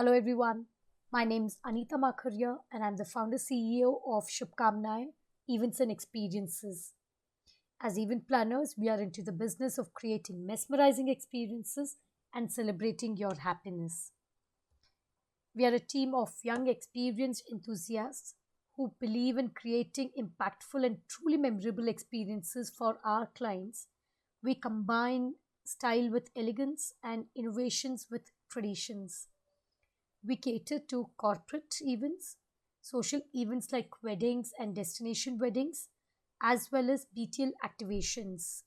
Hello everyone. My name is Anita Makharia and I'm the founder CEO of Shubhkamnaye Events and Experiences. As event planners, we are into the business of creating mesmerizing experiences and celebrating your happiness. We are a team of young, experienced enthusiasts who believe in creating impactful and truly memorable experiences for our clients. We combine style with elegance and innovations with traditions. We cater to corporate events, social events like weddings and destination weddings, as well as BTL activations.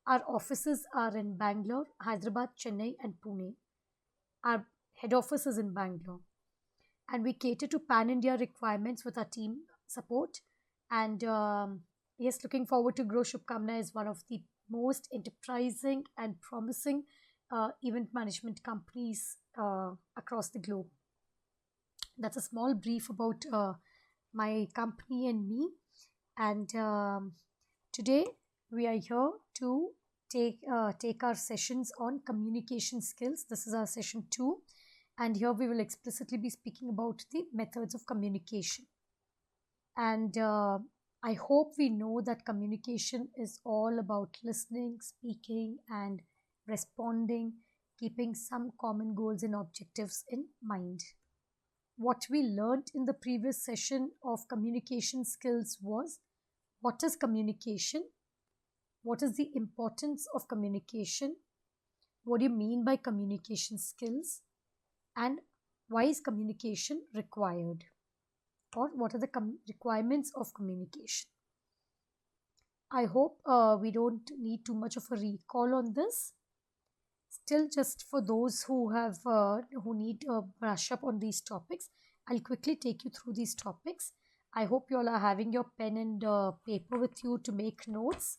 Our offices are in Bangalore, Hyderabad, Chennai, and Pune. Our head office is in Bangalore. And we cater to pan India requirements with our team support. And yes, looking forward to grow. Shubhkamna is one of the most enterprising and promising event management companies across the globe. That's a small brief about my company and me. And today we are here to take our sessions on communication skills. This is our session 2, and here we will explicitly be speaking about the methods of communication. And I hope we know that communication is all about listening, speaking, and responding, keeping some common goals and objectives in mind. What we learned in the previous session of communication skills was what is communication, what is the importance of communication, what do you mean by communication skills, and why is communication required, or what are the requirements of communication. I hope we don't need too much of a recall on this. Still, just for those who need a brush up on these topics, I'll quickly take you through these topics. I hope you all are having your pen and paper with you to make notes.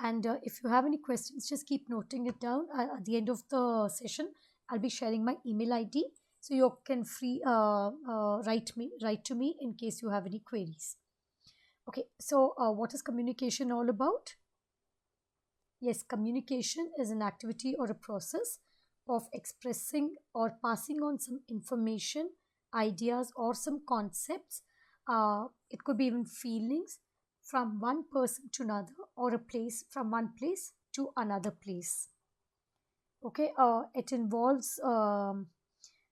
And if you have any questions, just keep noting it down. At the end of the session, I'll be sharing my email ID, so you can write to me in case you have any queries. Okay, so what is communication all about? Yes, communication is an activity or a process of expressing or passing on some information, ideas, or some concepts. It could be even feelings from one person to another, or a place from one place to another place. Okay, it involves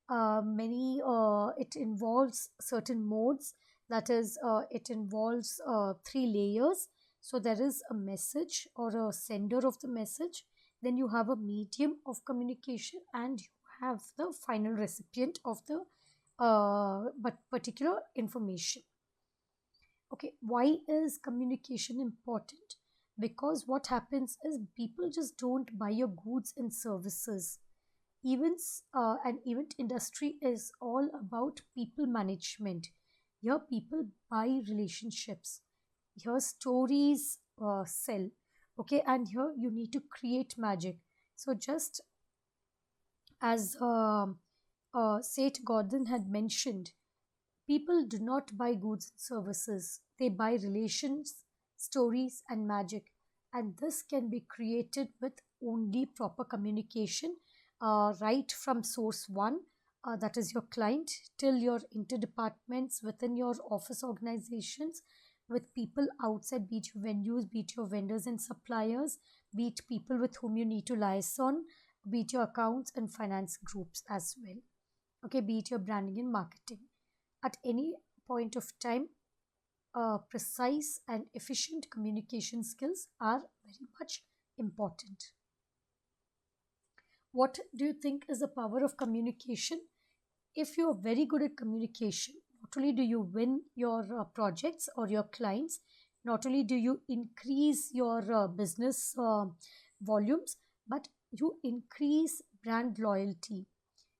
it involves certain modes. That is, it involves 3 layers. So there is a message or a sender of the message, then you have a medium of communication, and you have the final recipient of the but particular information. Okay, why is communication important? Because what happens is people just don't buy your goods and services. Events and event industry is all about people management. Here people buy relationships. Here stories sell. Okay, and here you need to create magic. So just as Seth Godin had mentioned, people do not buy goods and services. They buy relations, stories, and magic. And this can be created with only proper communication, right from source one, that is your client, till your interdepartments within your office organizations, with people outside, be it your venues, be it your vendors and suppliers, be it people with whom you need to liaison, be it your accounts and finance groups as well. Okay, be it your branding and marketing. At any point of time, precise and efficient communication skills are very much important. What do you think is the power of communication? If you are very good at communication, not only do you win your projects or your clients, not only do you increase your business volumes, but you increase brand loyalty.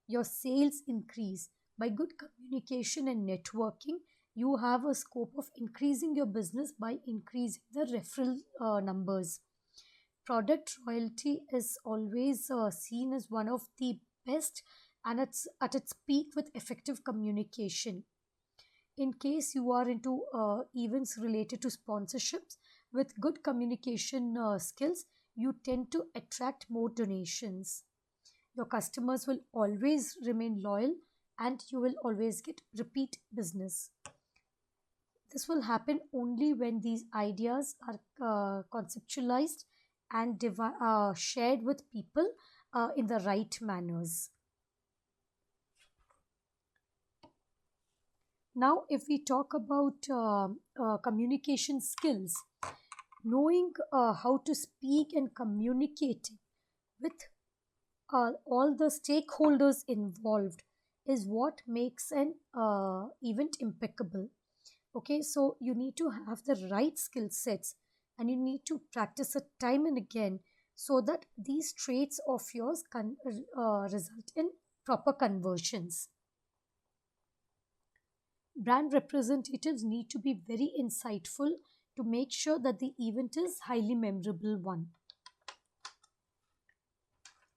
Your sales increase. By good communication and networking, you have a scope of increasing your business by increasing the referral numbers. Product royalty is always seen as one of the best, and it's at its peak with effective communication. In case you are into events related to sponsorships, with good communication skills, you tend to attract more donations. Your customers will always remain loyal and you will always get repeat business. This will happen only when these ideas are conceptualized and shared with people in the right manners. Now, if we talk about communication skills, knowing how to speak and communicate with all the stakeholders involved is what makes an event impeccable. Okay, so you need to have the right skill sets and you need to practice it time and again so that these traits of yours can result in proper conversions. Brand representatives need to be very insightful to make sure that the event is highly memorable one.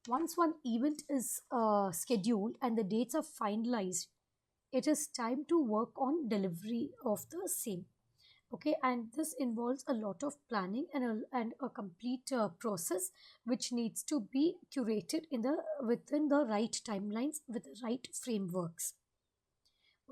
Once one event is scheduled and the dates are finalized, it is time to work on delivery of the same. Okay, and this involves a lot of planning and a complete process which needs to be curated in the within the right timelines with the right frameworks.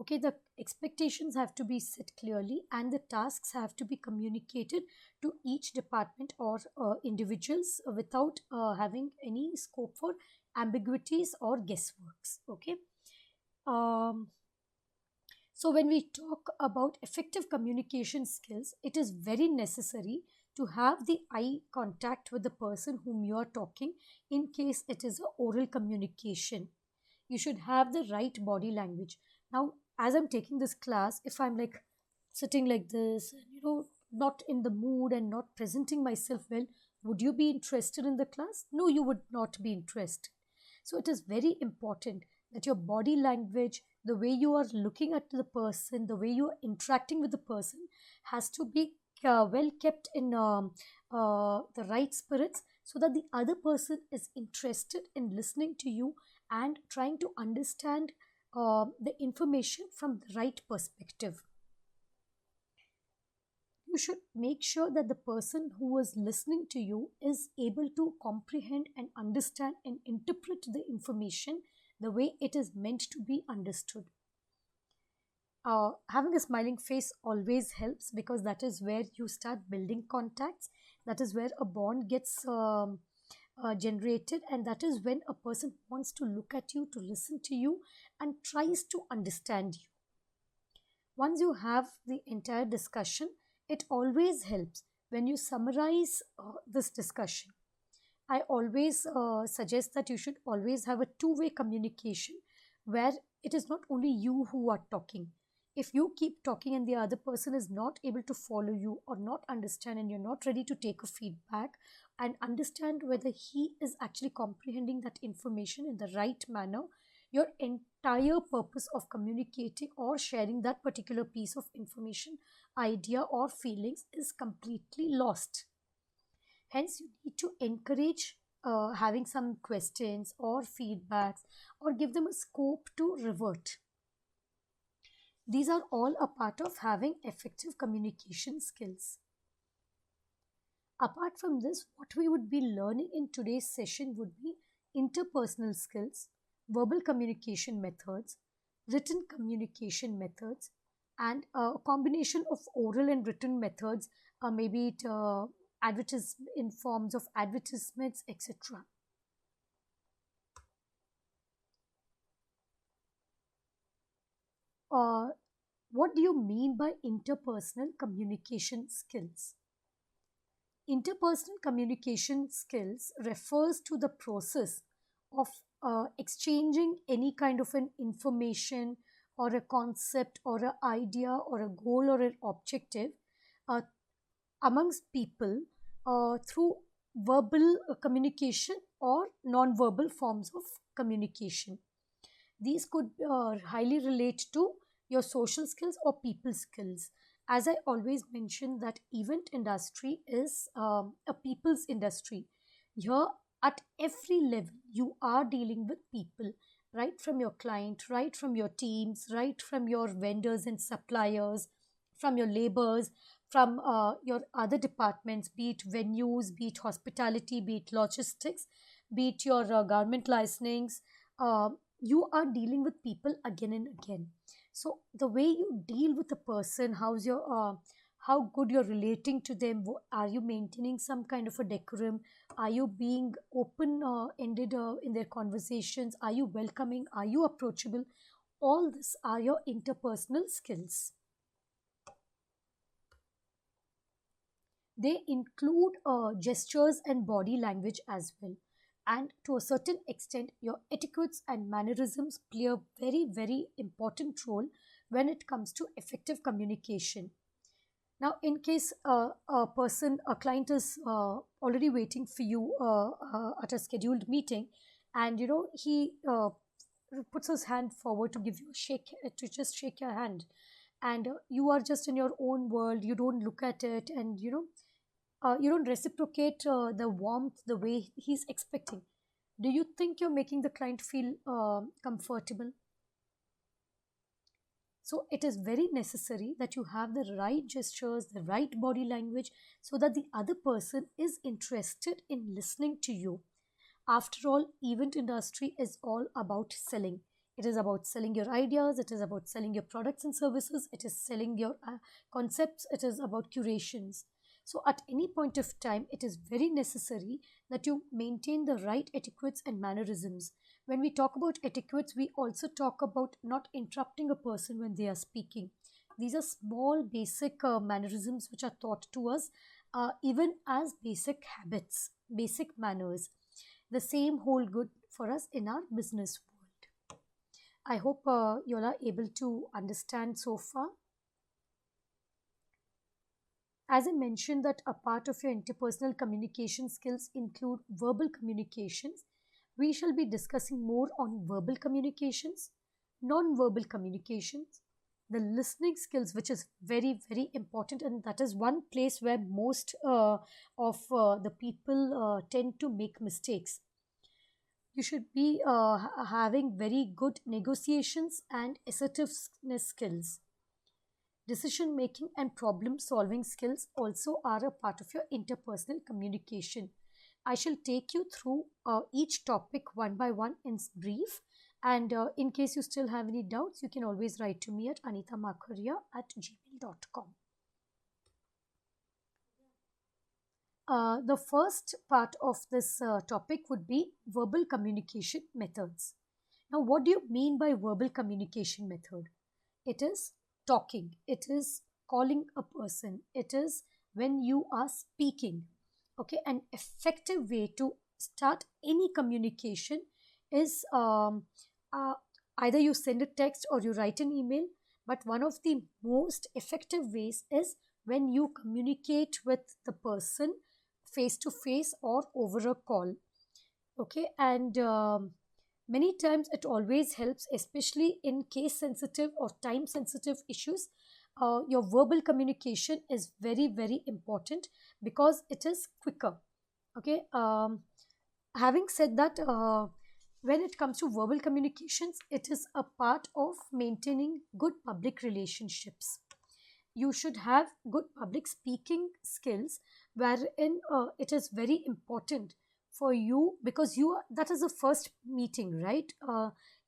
Okay, the expectations have to be set clearly and the tasks have to be communicated to each department or individuals without having any scope for ambiguities or guessworks. Okay. um, so when we talk about effective communication skills, it is very necessary to have the eye contact with the person whom you are talking in case it is a oral communication. You should have the right body language. Now, as I'm taking this class, if I'm like sitting like this, not in the mood and not presenting myself well, would you be interested in the class? No, you would not be interested. So it is very important that your body language, the way you are looking at the person, the way you are interacting with the person, has to be well kept in the right spirits so that the other person is interested in listening to you and trying to understand the information from the right perspective. You should make sure that the person who is listening to you is able to comprehend and understand and interpret the information the way it is meant to be understood. Having a smiling face always helps because that is where you start building contacts. That is where a bond gets generated, and that is when a person wants to look at you, to listen to you, and tries to understand you. Once you have the entire discussion, it always helps when you summarize this discussion. I always suggest that you should always have a two-way communication where it is not only you who are talking. If you keep talking and the other person is not able to follow you or not understand, and you're not ready to take a feedback and understand whether he is actually comprehending that information in the right manner, your entire purpose of communicating or sharing that particular piece of information, idea, or feelings is completely lost. Hence, you need to encourage having some questions or feedbacks or give them a scope to revert. These are all a part of having effective communication skills. Apart from this, what we would be learning in today's session would be interpersonal skills, verbal communication methods, written communication methods, and a combination of oral and written methods, maybe it in forms of advertisements, etc. Uh, what do you mean by interpersonal communication skills? Interpersonal communication skills refers to the process of exchanging any kind of an information or a concept or an idea or a goal or an objective uh, amongst people through verbal communication or non-verbal forms of communication. These could highly relate to your social skills or people skills. As I always mention that event industry is a people's industry. Here at every level you are dealing with people, right from your client, right from your teams, right from your vendors and suppliers, from your laborers, from your other departments, be it venues, be it hospitality, be it logistics. be it your government licensings. uh, you are dealing with people again and again. So the way you deal with a person, how's your how good you're relating to them, are you maintaining some kind of a decorum, are you being open ended in their conversations, are you welcoming, are you approachable, all this are your interpersonal skills. They include gestures and body language as well. And to a certain extent, your etiquettes and mannerisms play a very, very important role when it comes to effective communication. Now, in case a client is already waiting for you at a scheduled meeting, and he puts his hand forward to give you a shake, to just shake your hand, and you are just in your own world, you don't look at it, and you don't reciprocate the warmth the way he's expecting. Do you think you're making the client feel comfortable? So it is very necessary that you have the right gestures, the right body language, so that the other person is interested in listening to you. After all, event industry is all about selling. It is about selling your ideas, it is about selling your products and services, it is selling your concepts, it is about curations. So at any point of time, it is very necessary that you maintain the right etiquettes and mannerisms. When we talk about etiquettes, we also talk about not interrupting a person when they are speaking. These are small basic mannerisms which are taught to us even as basic habits, basic manners. The same hold good for us in our business world. I hope you all are able to understand so far. As I mentioned, that a part of your interpersonal communication skills include verbal communications. We shall be discussing more on verbal communications, non-verbal communications, the listening skills, which is very, very important, and that is one place where most of the people tend to make mistakes. You should be having very good negotiations and assertiveness skills. Decision making and problem solving skills also are a part of your interpersonal communication. I shall take you through each topic one by one in brief. And in case you still have any doubts, you can always write to me at anitamakharia@gmail.com. The first part of this topic would be verbal communication methods. Now, what do you mean by verbal communication method? It is talking, it is calling a person, it is when you are speaking. Okay, an effective way to start any communication is uh, either you send a text or you write an email, but one of the most effective ways is when you communicate with the person face to face or over a call. Okay, and many times it always helps, especially in case sensitive or time sensitive issues. Your verbal communication is very, very important because it is quicker. Okay, having said that, when it comes to verbal communications, it is a part of maintaining good public relationships. You should have good public speaking skills, wherein it is very important for you, because that is the first meeting, right?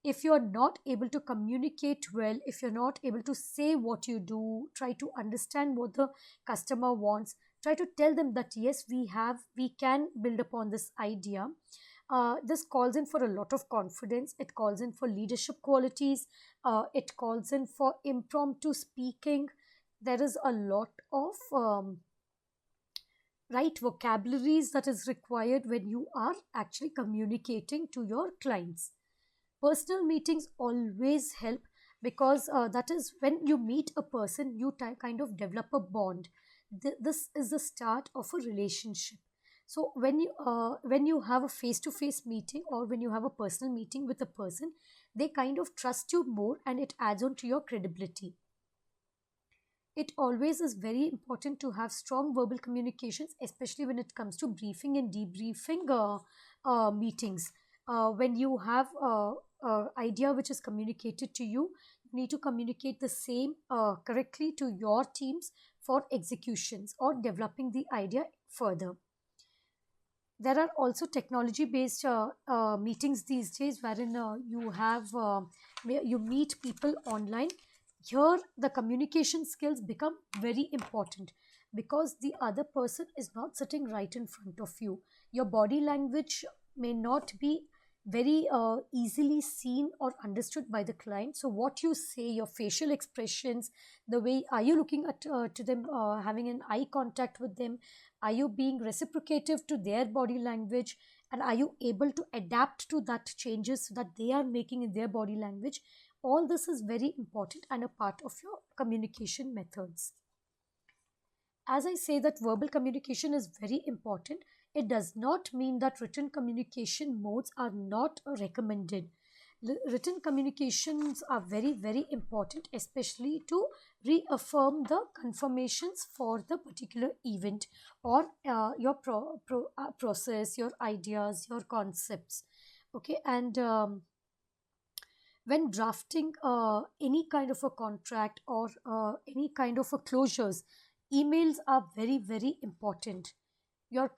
If you're not able to communicate well, if you're not able to say what you do, try to understand what the customer wants, try to tell them that yes, we can build upon this idea. This calls in for a lot of confidence, it calls in for leadership qualities, it calls in for impromptu speaking. There is a lot of right vocabularies that is required when you are actually communicating to your clients. Personal meetings always help, because that is when you meet a person, you kind of develop a bond. This is the start of a relationship. So when you have a face to face meeting, or when you have a personal meeting with a person, they kind of trust you more, and it adds on to your credibility. It always is very important to have strong verbal communications, especially when it comes to briefing and debriefing meetings. When you have idea which is communicated to you, you need to communicate the same correctly to your teams for executions or developing the idea further. There are also technology based meetings these days, wherein you meet people online. Here the communication skills become very important, because the other person is not sitting right in front of you. Your body language may not be very easily seen or understood by the client. So what you say, your facial expressions, the way are you looking at to them, having an eye contact with them, are you being reciprocative to their body language, and are you able to adapt to that changes that they are making in their body language? All this is very important and a part of your communication methods. As I say that verbal communication is very important, it does not mean that written communication modes are not recommended. Written communications are very, very important, especially to reaffirm the confirmations for the particular event, or your process, your ideas, your concepts. Okay, and when drafting any kind of a contract, or any kind of a closures, emails are very, very important. Your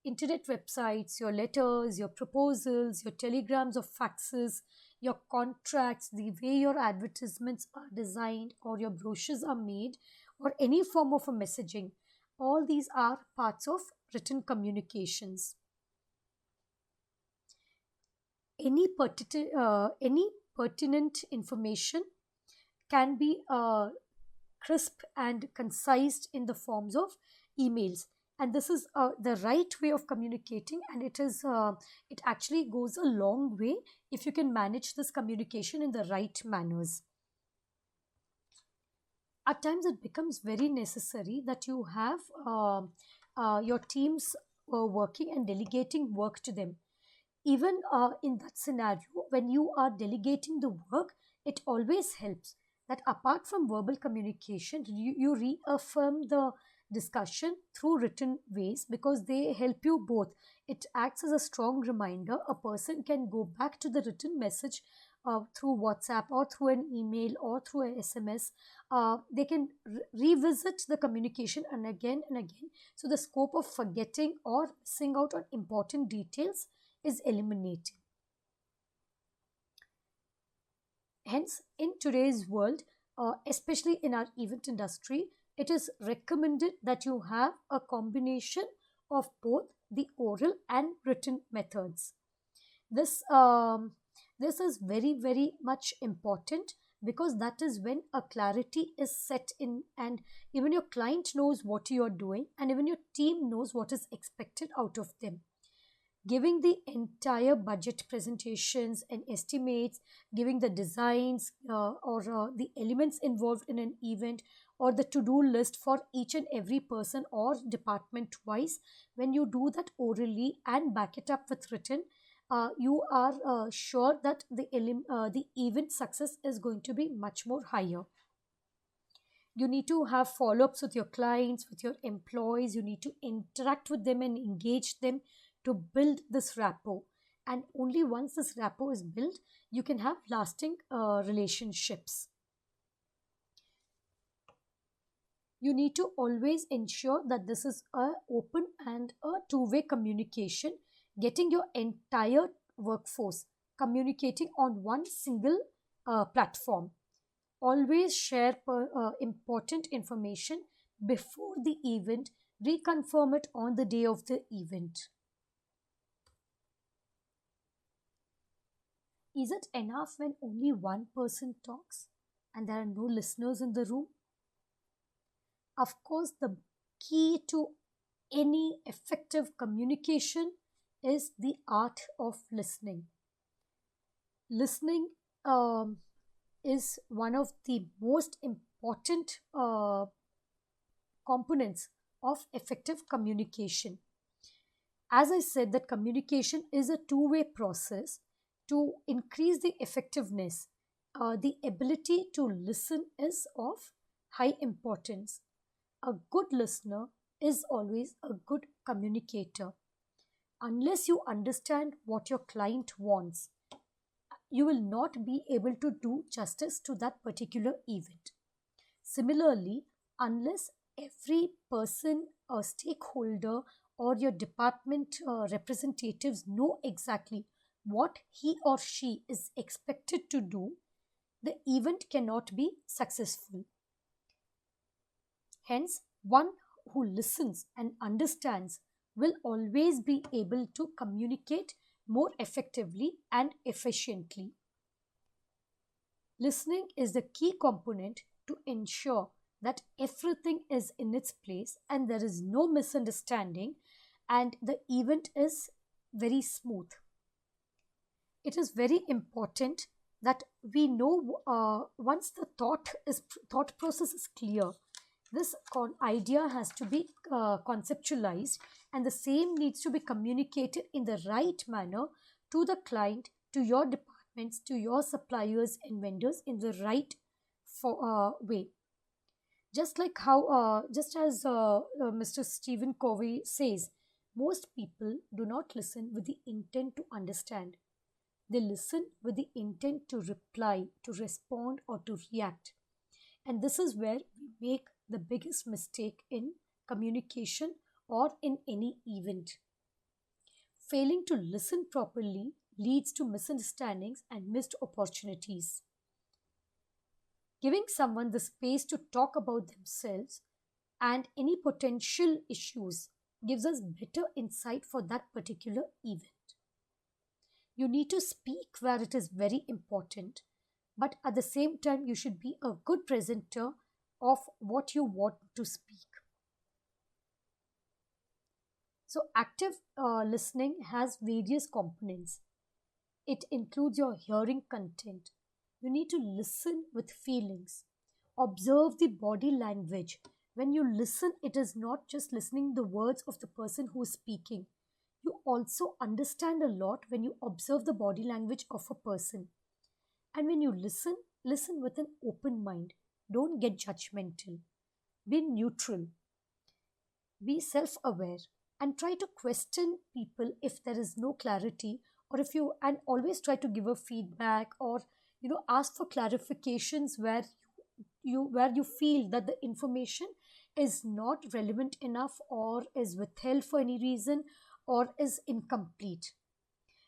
internet websites, your letters, your proposals, your telegrams or faxes, your contracts, the way your advertisements are designed or your brochures are made, or any form of a messaging, all these are parts of written communications. Any pertinent information can be crisp and concise in the forms of emails, and this is the right way of communicating, and it actually goes a long way if you can manage this communication in the right manners. At times it becomes very necessary that you have your teams working and delegating work to them. Even in that scenario, when you are delegating the work, it always helps that apart from verbal communication, you reaffirm the discussion through written ways, because they help you both. It acts as a strong reminder. A person can go back to the written message through WhatsApp or through an email or through a SMS. They can revisit the communication and again. So the scope of forgetting or missing out on important details is eliminated. Hence, in today's world, especially in our event industry, it is recommended that you have a combination of both the oral and written methods. This this is very, very much important, because that is when a clarity is set in, and even your client knows what you are doing, and even your team knows what is expected out of them. Giving the entire budget presentations and estimates, giving the designs or the elements involved in an event, or the to-do list for each and every person or department wise, when you do that orally and back it up with written, you are sure that the event success is going to be much more higher. You need to have follow-ups with your clients, with your employees. You need to interact with them and engage them to build this rapport. And only once this rapport is built, you can have lasting relationships. You need to always ensure that this is a open and a two-way communication, getting your entire workforce communicating on one single platform. Always share important information before the event, reconfirm it on the day of the event. Is it enough when only one person talks and there are no listeners in the room? Of course, the key to any effective communication is the art of listening. Listening is one of the most important components of effective communication. As I said, that communication is a two-way process. To increase the effectiveness, the ability to listen is of high importance. A good listener is always a good communicator. Unless you understand what your client wants, you will not be able to do justice to that particular event. Similarly, unless every person or stakeholder or your department representatives know exactly what he or she is expected to do, the event cannot be successful. Hence, one who listens and understands will always be able to communicate more effectively and efficiently. Listening is the key component to ensure that everything is in its place and there is no misunderstanding and the event is very smooth. It is very important that we know once the thought process is clear, this idea has to be conceptualized, and the same needs to be communicated in the right manner to the client, to your departments, to your suppliers and vendors in the right way. Just like how, just as Mr. Stephen Covey says, most people do not listen with the intent to understand. They listen with the intent to reply, to respond, or to react. And this is where we make the biggest mistake in communication or in any event. Failing to listen properly leads to misunderstandings and missed opportunities. Giving someone the space to talk about themselves and any potential issues gives us better insight for that particular event. You need to speak where it is very important, but at the same time, you should be a good presenter of what you want to speak. So, active listening has various components. It includes your hearing content. You need to listen with feelings. Observe the body language. When you listen, it is not just listening the words of the person who is speaking. You also understand a lot when you observe the body language of a person. And when you listen, listen with an open mind. Don't get judgmental. Be neutral. Be self aware. And try to question people if there is no clarity, or if you, and always try to give a feedback, or ask for clarifications where you feel that the information is not relevant enough or is withheld for any reason or is incomplete.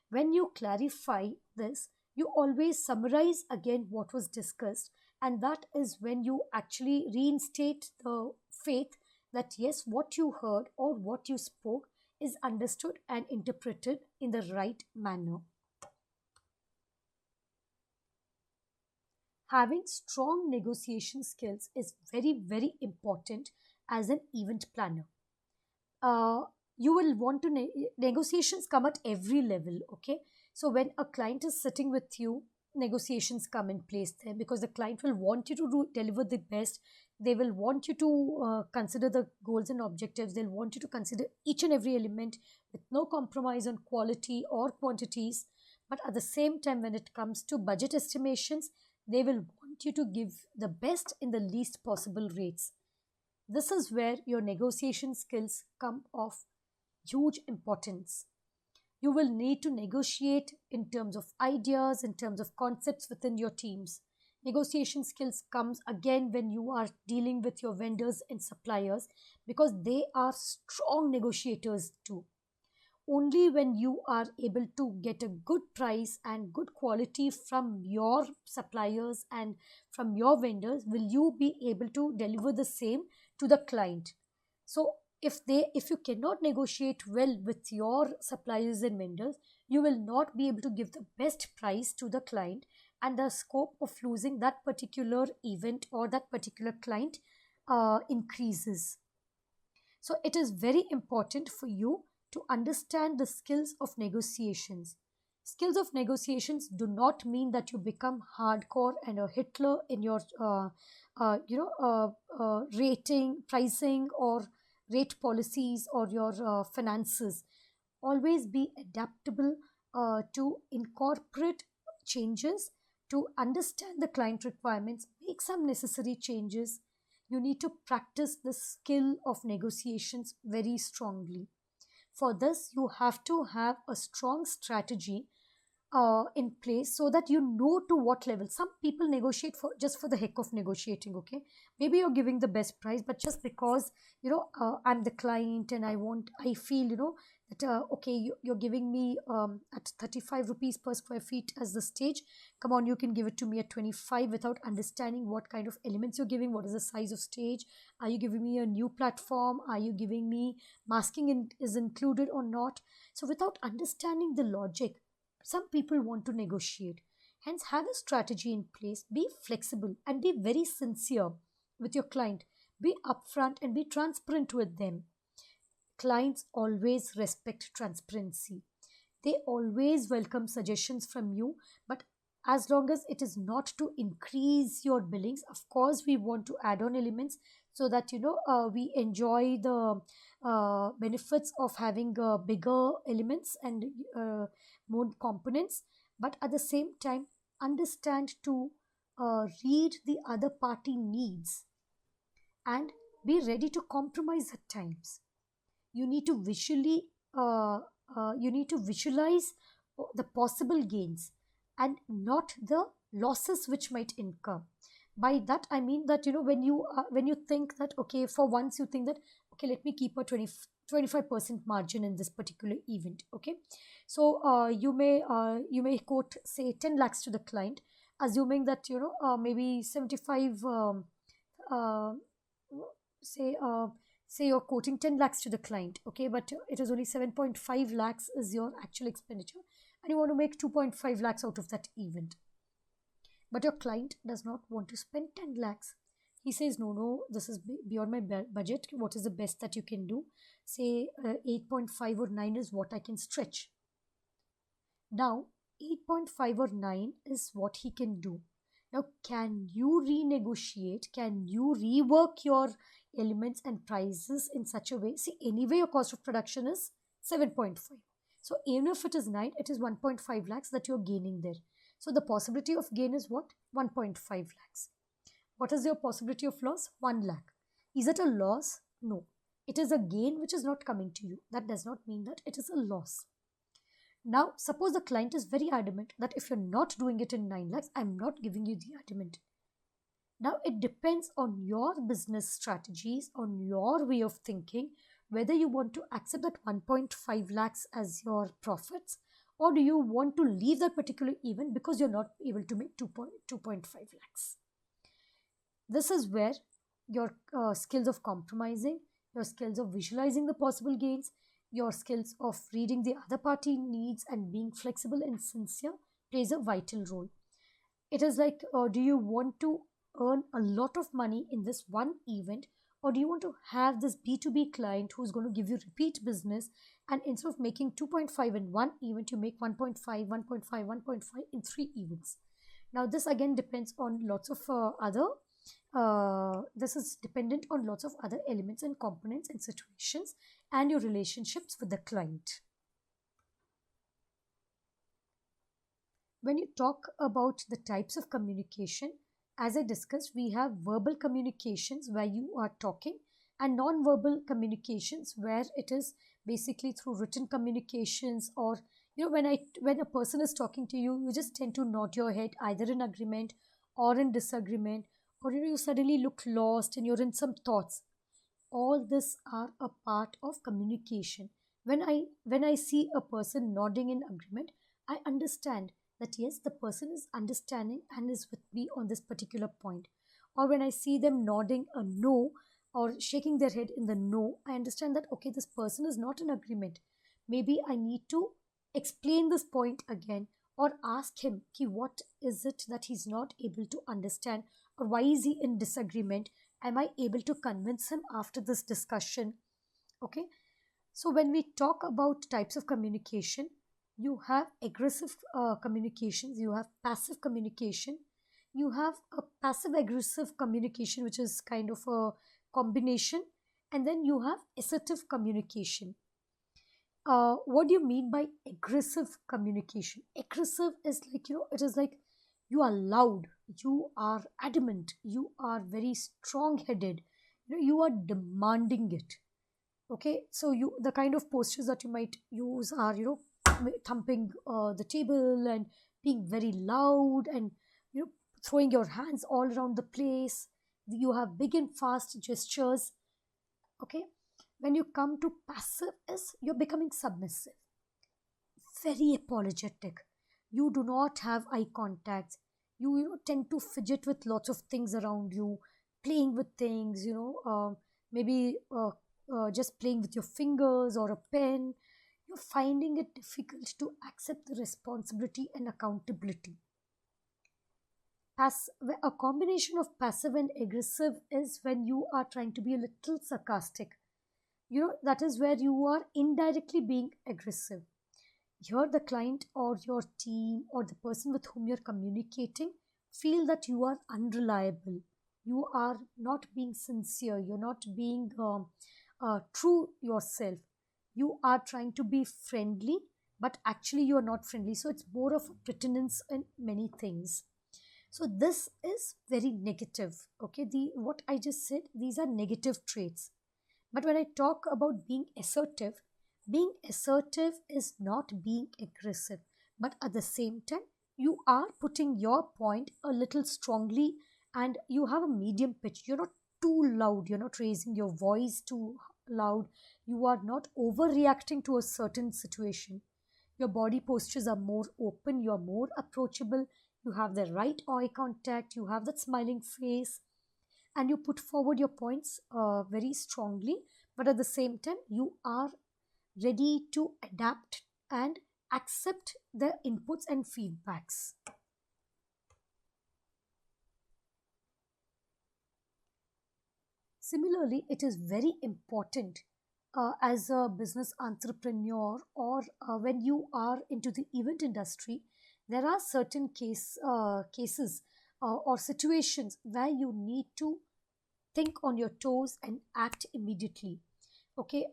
When you clarify this, you always summarize again what was discussed, and that is when you actually reinstate the faith that yes, what you heard or what you spoke is understood and interpreted in the right manner. Having strong negotiation skills is very, very important as an event planner. uh, you will want to negotiations come at every level. Okay, so when a client is sitting with you, negotiations come in place there, because the client will want you to deliver the best. They will want you to consider the goals and objectives. They'll want you to consider each and every element with no compromise on quality or quantities. But at the same time, when it comes to budget estimations, they will want you to give the best in the least possible rates. This is where your negotiation skills come of huge importance. You will need to negotiate in terms of ideas, in terms of concepts within your teams. Negotiation skills comes again when you are dealing with your vendors and suppliers, because they are strong negotiators too. Only when you are able to get a good price and good quality from your suppliers and from your vendors will you be able to deliver the same to the client. So if you cannot negotiate well with your suppliers and vendors, you will not be able to give the best price to the client, and the scope of losing that particular event or that particular client increases. So it is very important for you to understand the skills of negotiations. Skills of negotiations do not mean that you become hardcore and a Hitler in your rating, pricing, or rate policies, or your finances. Always be adaptable to incorporate changes, to understand the client requirements, make some necessary changes. You need to practice the skill of negotiations very strongly. For this, you have to have a strong strategy in place so that you know to what level. Some people negotiate for just for the heck of negotiating. Okay, maybe you're giving the best price, but just because I'm the client and I feel that okay, you're giving me at 35 rupees per square feet as the stage. Come on, you can give it to me at 25 without understanding what kind of elements you're giving. What is the size of stage? Are you giving me a new platform? Are you giving me is included or not? So without understanding the logic, some people want to negotiate. Hence, have a strategy in place, be flexible, and be very sincere with your client. Be upfront and be transparent with them. Clients always respect transparency. They always welcome suggestions from you, but as long as it is not to increase your billings, of course, we want to add on elements so that we enjoy the benefits of having bigger elements and more components. But at the same time, understand to read the other party needs and be ready to compromise at times. You need to visualize the possible gains and not the losses which might incur. By that I mean that when you think that okay, for once you think that okay, let me keep a 25% margin in this particular event. Okay, so you may quote say 10 lakhs to the client, assuming that maybe 75 uh, say say you're quoting 10 lakhs to the client. Okay, but it is only 7.5 lakhs is your actual expenditure, and you want to make 2.5 lakhs out of that event. But your client does not want to spend 10 lakhs. He says, no, this is beyond my budget. What is the best that you can do? Say 8.5 or 9 is what I can stretch. Now, 8.5 or 9 is what he can do. Now, can you renegotiate? Can you rework your elements and prices in such a way? See, anyway, your cost of production is 7.5. So, even if it is 9, it is 1.5 lakhs that you're gaining there. So, the possibility of gain is what? 1.5 lakhs. What is your possibility of loss? 1 lakh. Is it a loss? No. It is a gain which is not coming to you. That does not mean that it is a loss. Now, suppose the client is very adamant that if you're not doing it in 9 lakhs, I'm not giving you the adamant. Now, it depends on your business strategies, on your way of thinking, whether you want to accept that 1.5 lakhs as your profits, or do you want to leave that particular event because you're not able to make 2.5 lakhs. This is where your skills of compromising, your skills of visualizing the possible gains, your skills of reading the other party needs and being flexible and sincere plays a vital role. It is like, do you want to earn a lot of money in this one event, or do you want to have this B2B client who's going to give you repeat business, and instead of making 2.5 in one event, you make 1.5, 1.5, 1.5 in 3 events. Now, this again depends on lots of this is dependent on lots of other elements and components and situations and your relationships with the client. When you talk about the types of communication, as I discussed, we have verbal communications where you are talking and non-verbal communications where it is basically through written communications, or when a person is talking to you, you just tend to nod your head either in agreement or in disagreement, or you suddenly look lost and you're in some thoughts. All this are a part of communication. When I see a person nodding in agreement, I understand that yes, the person is understanding and is with me on this particular point. Or when I see them nodding a no or shaking their head in the no, I understand that okay, this person is not in agreement. Maybe I need to explain this point again, or ask him what is it that he's not able to understand, or why is he in disagreement. Am I able to convince him after this discussion? Okay, so when we talk about types of communication, you have aggressive communications, you have passive communication, you have a passive aggressive communication, which is kind of a combination, and then you have assertive communication. What do you mean by aggressive communication? Aggressive is like, it is like you are loud, you are adamant, you are very strong headed, you are demanding it. Okay, so the kind of postures that you might use are, thumping the table and being very loud and throwing your hands all around the place. You have big and fast gestures. Okay, when you come to passive is you're becoming submissive, very apologetic. You do not have eye contact. You tend to fidget with lots of things around you, playing with things, maybe just playing with your fingers or a pen. You're finding it difficult to accept the responsibility and accountability. A combination of passive and aggressive is when you are trying to be a little sarcastic. That is where you are indirectly being aggressive. Here, the client or your team or the person with whom you're communicating feel that you are unreliable. You are not being sincere. You're not being true yourself. You are trying to be friendly, but actually you are not friendly. So it's more of a pretense in many things. So this is very negative. Okay, what I just said, these are negative traits. But when I talk about being assertive is not being aggressive, but at the same time, you are putting your point a little strongly and you have a medium pitch. You're not too loud, you're not raising your voice too loud, you are not overreacting to a certain situation. Your body postures are more open, you are more approachable, you have the right eye contact, you have that smiling face, and you put forward your points very strongly, but at the same time, you are ready to adapt and accept the inputs and feedbacks. Similarly, it is very important as a business entrepreneur or when you are into the event industry, there are certain cases or situations where you need to think on your toes and act immediately. Okay,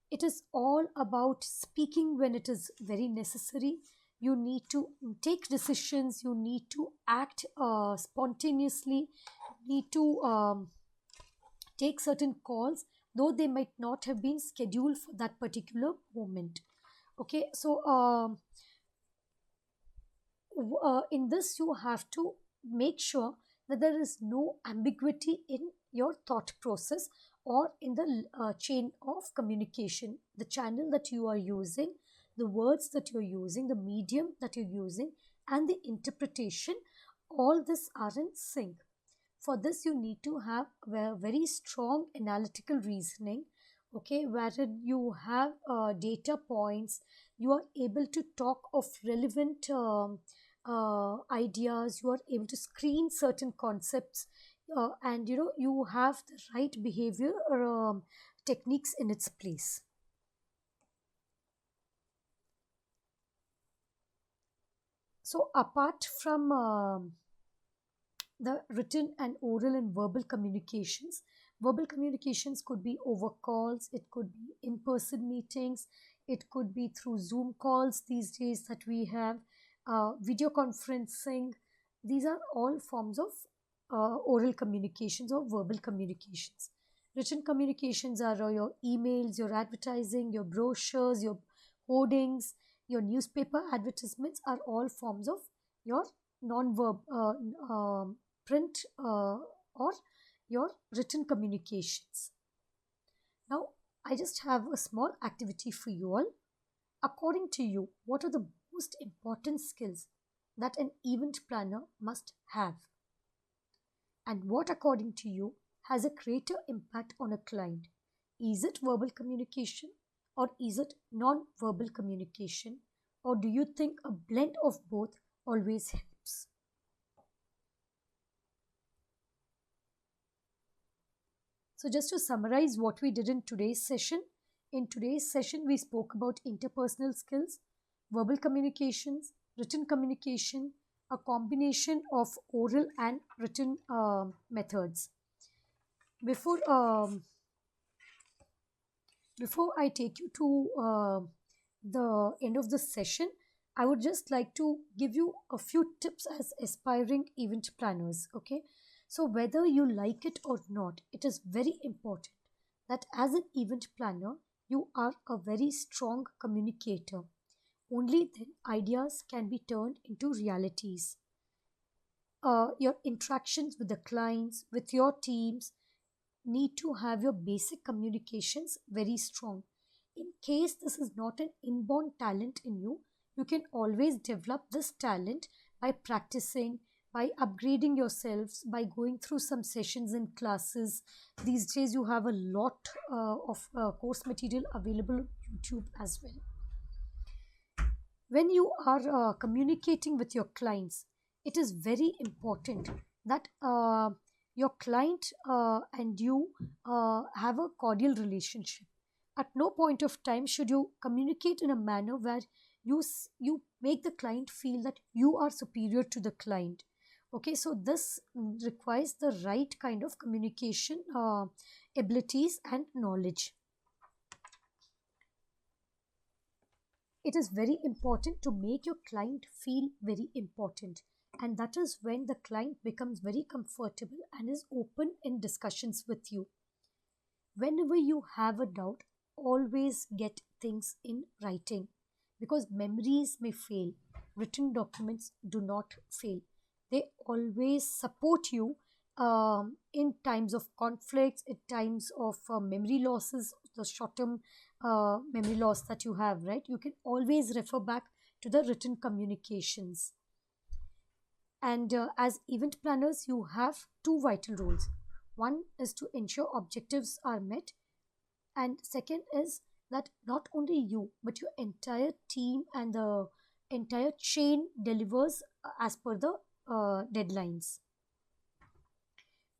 it is all about speaking when it is very necessary. You need to take decisions, you need to act spontaneously, need to take certain calls, though they might not have been scheduled for that particular moment. Okay, so in this, you have to make sure that there is no ambiguity in your thought process or in the chain of communication, the channel that you are using, the words that you're using, the medium that you're using, and the interpretation. All this are in sync. For this, you need to have a very strong analytical reasoning, okay, wherein you have data points, you are able to talk of relevant ideas, you are able to screen certain concepts, and you have the right behavior techniques in its place. So apart from the written and oral and verbal communications, verbal communications could be over calls, it could be in-person meetings, it could be through Zoom calls these days that we have, video conferencing. These are all forms of oral communications or verbal communications. Written communications are your emails, your advertising, your brochures, your hoardings, your newspaper advertisements are all forms of your non-verb print or your written communications. Now, I just have a small activity for you all. According to you, what are the most important skills that an event planner must have? And what, according to you, has a greater impact on a client? Is it verbal communication or is it non-verbal communication? Or do you think a blend of both always helps? So just to summarize what we did in today's session, we spoke about interpersonal skills, verbal communications, written communication, a combination of oral and written methods. Before I take you to the end of the session, I would just like to give you a few tips as aspiring event planners. Okay, so whether you like it or not, it is very important that as an event planner, you are a very strong communicator. Only then ideas can be turned into realities. Your interactions with the clients, with your teams, need to have your basic communications very strong. In case this is not an inborn talent in you, you can always develop this talent by practicing, by upgrading yourselves, by going through some sessions in classes. These days, you have a lot of course material available on YouTube as well. When you are communicating with your clients, it is very important that your client and you have a cordial relationship. At no point of time should you communicate in a manner where you make the client feel that you are superior to the client. Okay, so this requires the right kind of communication abilities and knowledge. It is very important to make your client feel very important, and that is when the client becomes very comfortable and is open in discussions with you. Whenever you have a doubt, always get things in writing, because memories may fail, written documents do not fail. They always support you in times of conflicts, in times of memory losses, the short term memory loss that you have, right? You can always refer back to the written communications. And as event planners, you have two vital roles. One is to ensure objectives are met, and second is that not only you but your entire team and the entire chain delivers as per the deadlines.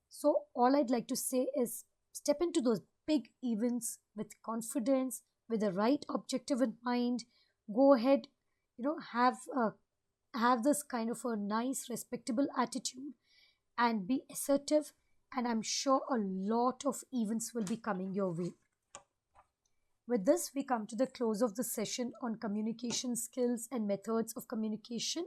So all I'd like to say is step into those big events with confidence, with the right objective in mind. Go ahead, have this kind of a nice respectable attitude and be assertive, and I'm sure a lot of events will be coming your way. With this, we come to the close of the session on communication skills and methods of communication.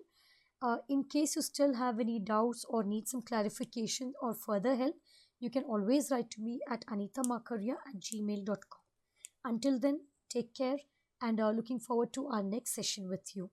In case you still have any doubts or need some clarification or further help, you can always write to me at anitamakarya@gmail.com. Until then, take care, and looking forward to our next session with you.